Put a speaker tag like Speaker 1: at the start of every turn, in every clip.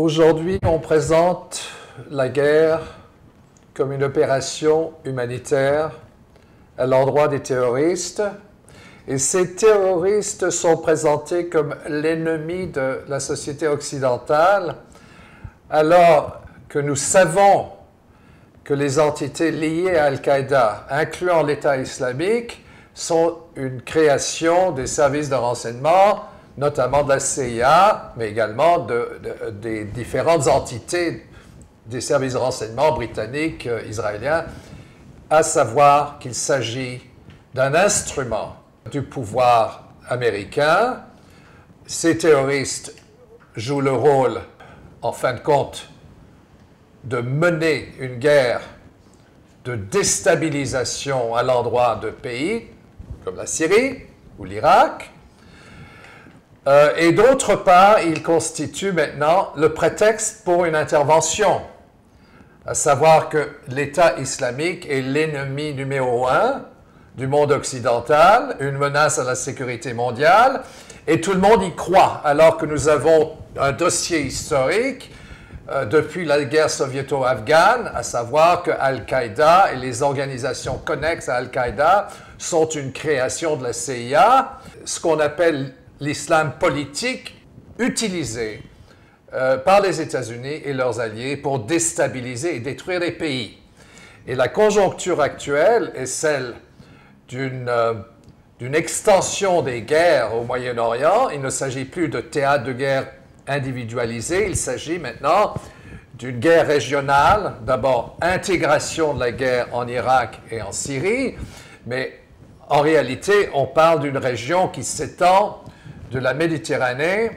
Speaker 1: Aujourd'hui, on présente la guerre comme une opération humanitaire à l'endroit des terroristes. Et ces terroristes sont présentés comme l'ennemi de la société occidentale, alors que nous savons que les entités liées à Al-Qaïda, incluant l'État islamique, sont une création des services de renseignement, notamment de la CIA, mais également des différentes entités des services de renseignement britanniques, israéliens, à savoir qu'il s'agit d'un instrument du pouvoir américain. Ces terroristes jouent le rôle, en fin de compte, de mener une guerre de déstabilisation à l'endroit de pays comme la Syrie ou l'Irak. Et d'autre part, ils constituent maintenant le prétexte pour une intervention, à savoir que l'État islamique est l'ennemi numéro un du monde occidental, une menace à la sécurité mondiale, et tout le monde y croit, alors que nous avons un dossier historique depuis la guerre soviéto-afghane, à savoir que Al-Qaïda et les organisations connexes à Al-Qaïda sont une création de la CIA, ce qu'on appelle l'islam politique, utilisé par les États-Unis et leurs alliés pour déstabiliser et détruire les pays. Et la conjoncture actuelle est celle d'une extension des guerres au Moyen-Orient. Il ne s'agit plus de théâtre de guerre individualisé, il s'agit maintenant d'une guerre régionale, d'abord intégration de la guerre en Irak et en Syrie, mais en réalité, on parle d'une région qui s'étend de la Méditerranée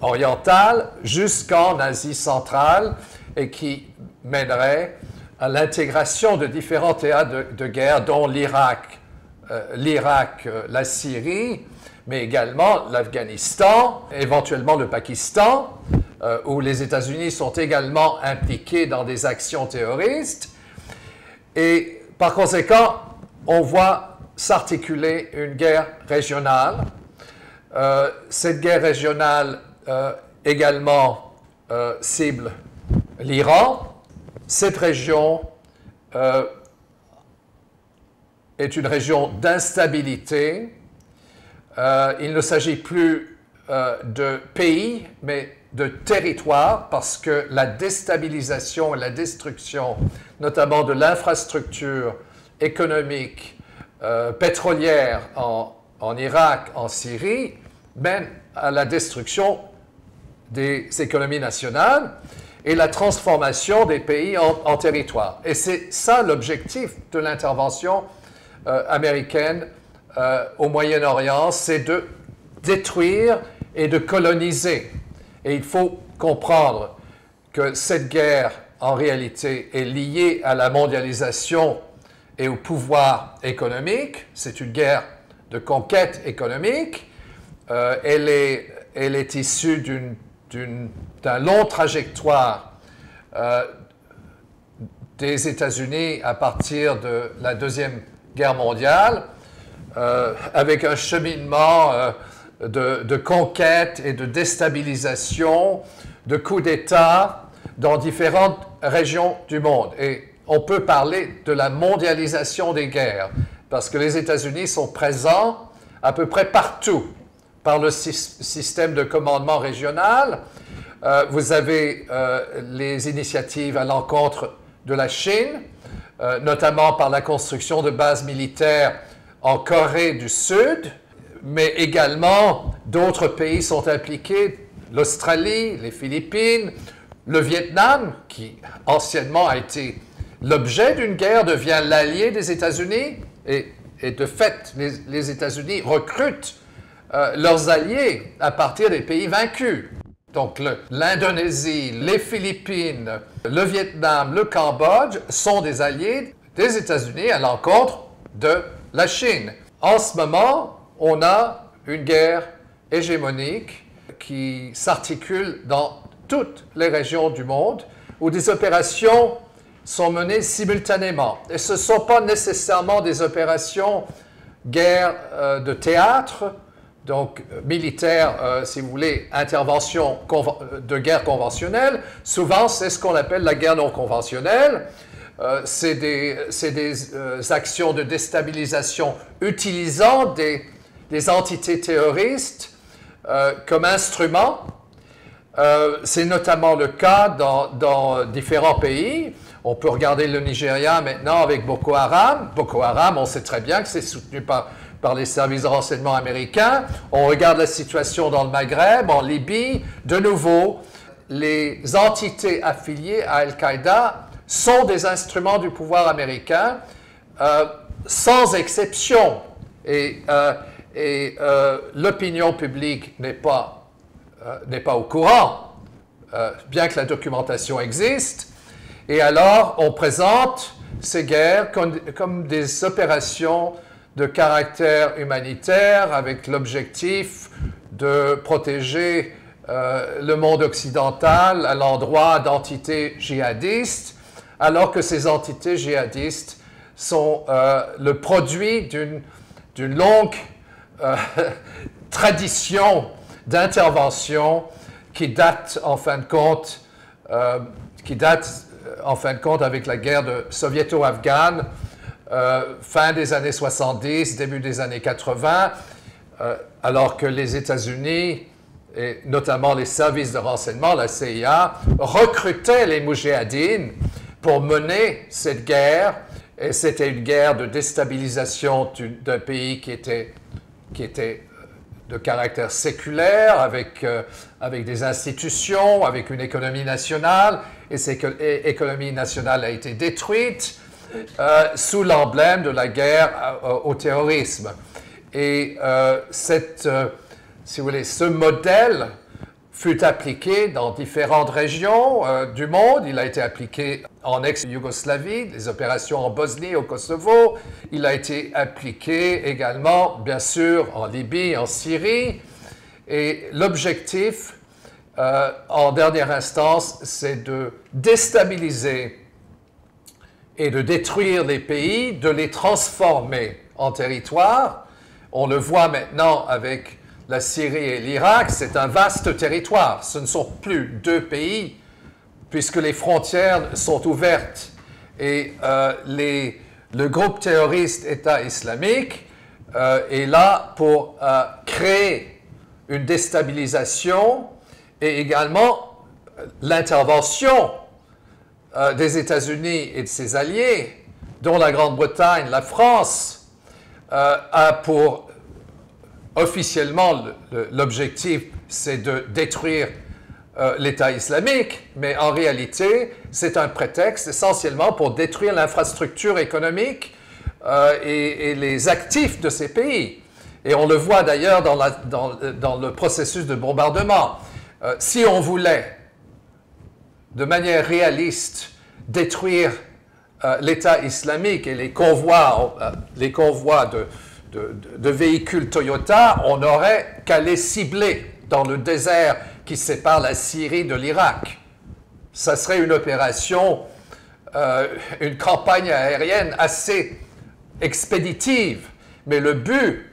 Speaker 1: orientale jusqu'en Asie centrale et qui mènerait à l'intégration de différents théâtres de guerre, dont l'Irak, la Syrie, mais également l'Afghanistan, éventuellement le Pakistan, où les États-Unis sont également impliqués dans des actions terroristes. Et par conséquent, on voit s'articuler une guerre régionale. Cette guerre régionale également cible l'Iran. Cette région est une région d'instabilité. Il ne s'agit plus de pays, mais de territoire, parce que la déstabilisation et la destruction, notamment de l'infrastructure économique, pétrolière en Irak, en Syrie, mène à la destruction des économies nationales et la transformation des pays en territoires. Et c'est ça l'objectif de l'intervention américaine au Moyen-Orient, c'est de détruire et de coloniser. Et il faut comprendre que cette guerre, en réalité, est liée à la mondialisation et au pouvoir économique. C'est une guerre de conquête économique. Elle est issue d'un long trajectoire des États-Unis à partir de la Deuxième Guerre mondiale, avec un cheminement de conquête et de déstabilisation, de coups d'État dans différentes régions du monde. Et on peut parler de la mondialisation des guerres, parce que les États-Unis sont présents à peu près partout par le système de commandement régional. Vous avez les initiatives à l'encontre de la Chine, notamment par la construction de bases militaires en Corée du Sud, mais également d'autres pays sont impliqués, l'Australie, les Philippines, le Vietnam, qui anciennement a été l'objet d'une guerre, devient l'allié des États-Unis, et de fait, les États-Unis recrutent leurs alliés à partir des pays vaincus. Donc l'Indonésie, les Philippines, le Vietnam, le Cambodge sont des alliés des États-Unis à l'encontre de la Chine. En ce moment, on a une guerre hégémonique qui s'articule dans toutes les régions du monde où des opérations sont menées simultanément. Et ce ne sont pas nécessairement des opérations guerre de théâtre, donc militaire, si vous voulez, intervention de guerre conventionnelle, souvent c'est ce qu'on appelle la guerre non conventionnelle. C'est des actions de déstabilisation utilisant des entités terroristes comme instrument. C'est notamment le cas dans différents pays. On peut regarder le Nigeria maintenant avec Boko Haram. Boko Haram, on sait très bien que c'est soutenu par les services de renseignement américains. On regarde la situation dans le Maghreb, en Libye. De nouveau, les entités affiliées à Al-Qaïda sont des instruments du pouvoir américain, sans exception. Et l'opinion publique n'est pas au courant, bien que la documentation existe. Et alors, on présente ces guerres comme des opérations de caractère humanitaire avec l'objectif de protéger le monde occidental à l'endroit d'entités djihadistes, alors que ces entités djihadistes sont le produit d'une longue tradition d'intervention qui date en fin de compte avec la guerre soviéto-afghane, fin des années 70, début des années 80, alors que les États-Unis, et notamment les services de renseignement, la CIA, recrutaient les moudjahidines pour mener cette guerre, et c'était une guerre de déstabilisation d'un pays qui était de caractère séculaire, avec des institutions, avec une économie nationale, et cette économie nationale a été détruite sous l'emblème de la guerre au terrorisme. Et si vous voulez, ce modèle fut appliqué dans différentes régions du monde. Il a été appliqué en ex-Yougoslavie, des opérations en Bosnie, au Kosovo. Il a été appliqué également, bien sûr, en Libye, en Syrie. Et l'objectif, en dernière instance, c'est de déstabiliser et de détruire les pays, de les transformer en territoire. On le voit maintenant avec la Syrie et l'Irak, c'est un vaste territoire. Ce ne sont plus deux pays, puisque les frontières sont ouvertes. Et le groupe terroriste État islamique est là pour créer une déstabilisation et également l'intervention des États-Unis et de ses alliés, dont la Grande-Bretagne, la France, a pour officiellement l'objectif, c'est de détruire l'État islamique, mais en réalité, c'est un prétexte essentiellement pour détruire l'infrastructure économique et les actifs de ces pays. Et on le voit d'ailleurs dans le processus de bombardement. Si on voulait, de manière réaliste, détruire l'État islamique et les convois de véhicules Toyota, on n'aurait qu'à les cibler dans le désert qui sépare la Syrie de l'Irak. Ça serait une opération, une campagne aérienne assez expéditive. Mais le but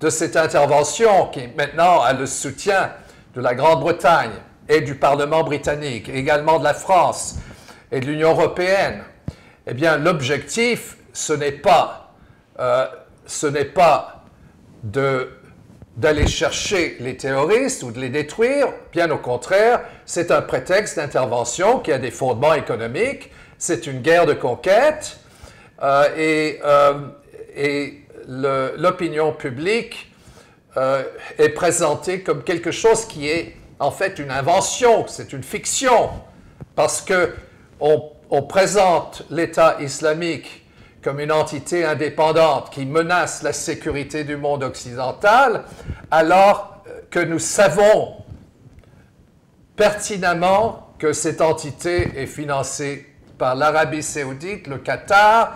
Speaker 1: de cette intervention, qui maintenant a le soutien de la Grande-Bretagne et du Parlement britannique, et également de la France et de l'Union européenne, eh bien, l'objectif, ce n'est pas d'aller chercher les terroristes ou de les détruire, bien au contraire, c'est un prétexte d'intervention qui a des fondements économiques, c'est une guerre de conquête, et l'opinion publique est présentée comme quelque chose qui est en fait une invention, c'est une fiction, parce qu'on présente l'État islamique comme une entité indépendante qui menace la sécurité du monde occidental, alors que nous savons pertinemment que cette entité est financée par l'Arabie saoudite, le Qatar,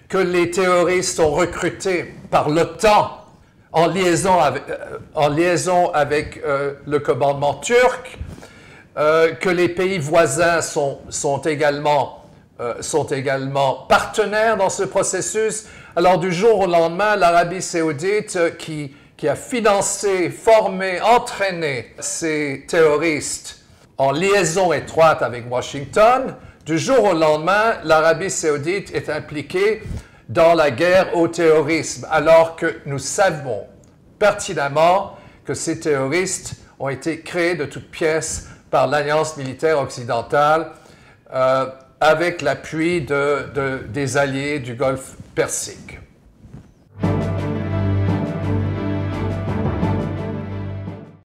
Speaker 1: que les terroristes sont recrutés par l'OTAN en liaison avec le commandement turc, que les pays voisins sont également partenaires dans ce processus. Alors du jour au lendemain, l'Arabie saoudite, qui qui a financé, formé, entraîné ces terroristes en liaison étroite avec Washington, du jour au lendemain, l'Arabie saoudite est impliquée dans la guerre au terrorisme, alors que nous savons pertinemment que ces terroristes ont été créés de toutes pièces par l'Alliance militaire occidentale avec l'appui des alliés du Golfe Persique.